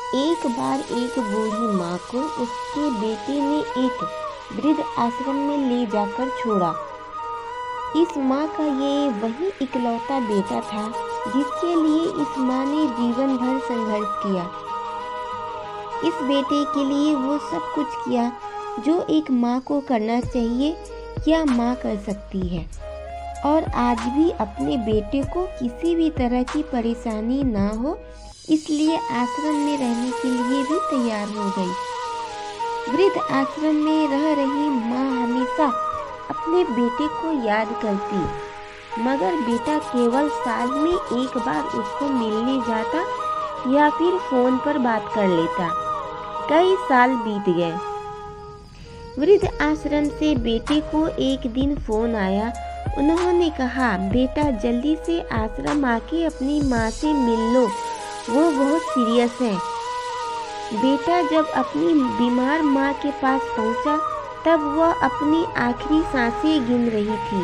एक बार एक बूढ़ी माँ को उसके बेटे ने एक वृद्ध आश्रम में ले जाकर छोड़ा। इस माँ का ये वही इकलौता बेटा था जिसके लिए इस माँ ने जीवन भर संघर्ष किया। इस बेटे के लिए वो सब कुछ किया जो एक माँ को करना चाहिए या माँ कर सकती है, और आज भी अपने बेटे को किसी भी तरह की परेशानी ना हो इसलिए आश्रम में रहने के लिए भी तैयार हो गई। वृद्ध आश्रम में रह रही माँ हमेशा अपने बेटे को याद करती, मगर बेटा केवल साल में एक बार उसको मिलने जाता या फिर फोन पर बात कर लेता। कई साल बीत गए। वृद्ध आश्रम से बेटे को एक दिन फोन आया। उन्होंने कहा, बेटा जल्दी से आश्रम आके अपनी माँ से मिल लो, वो बहुत सीरियस है। बेटा जब अपनी बीमार माँ के पास पहुंचा तब वह अपनी आखिरी सांसें गिन रही थी।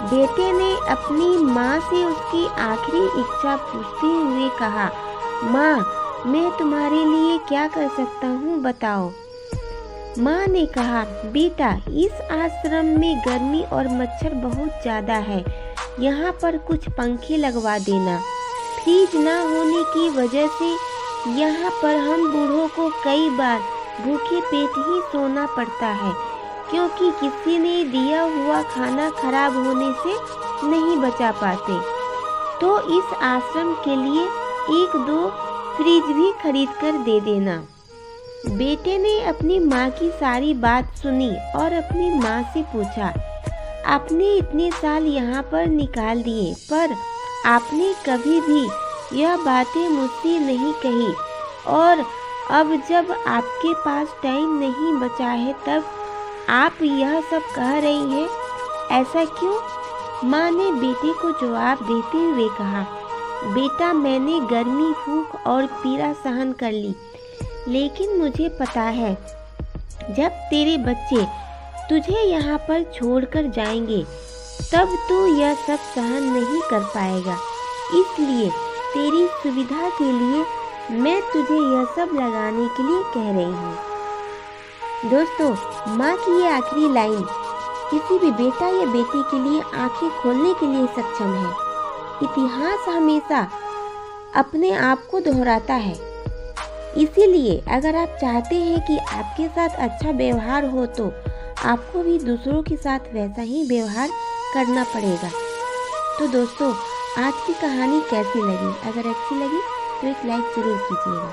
बेटे ने अपनी माँ से उसकी आखिरी इच्छा पूछते हुए कहा, माँ मैं तुम्हारे लिए क्या कर सकता हूँ बताओ। माँ ने कहा, बेटा इस आश्रम में गर्मी और मच्छर बहुत ज़्यादा है, यहाँ पर कुछ पंखे लगवा देना। फ्रिज ना होने की वजह से यहाँ पर हम बूढ़ों को कई बार भूखे पेट ही सोना पड़ता है, क्योंकि किसी ने दिया हुआ खाना खराब होने से नहीं बचा पाते। तो इस आश्रम के लिए 1-2 फ्रिज भी खरीद कर दे देना। बेटे ने अपनी माँ की सारी बात सुनी और अपनी माँ से पूछा, आपने इतने साल यहाँ पर निकाल दिए पर आपने कभी भी यह बातें मुझसे नहीं कही, और अब जब आपके पास टाइम नहीं बचा है तब आप यह सब कह रही हैं, ऐसा क्यों? माँ ने बेटे को जवाब देते हुए कहा, बेटा मैंने गर्मी, भूख और पीड़ा सहन कर ली, लेकिन मुझे पता है जब तेरे बच्चे तुझे यहाँ पर छोड़कर जाएंगे तब तू यह सब सहन नहीं कर पाएगा। इसलिए तेरी सुविधा के लिए मैं तुझे यह सब लगाने के लिए कह रही हूँ। दोस्तों, माँ की ये आखिरी लाइन किसी भी बेटा या बेटी के लिए आंखें खोलने के लिए सक्षम है। इतिहास हमेशा अपने आप को दोहराता है। इसीलिए अगर आप चाहते हैं कि आपके साथ अच्छा व्यवहार हो तो आपको भी दूसरों के साथ वैसा ही व्यवहार करना पड़ेगा। तो दोस्तों, आज की कहानी कैसी लगी? अगर अच्छी लगी तो एक लाइक ज़रूर कीजिएगा।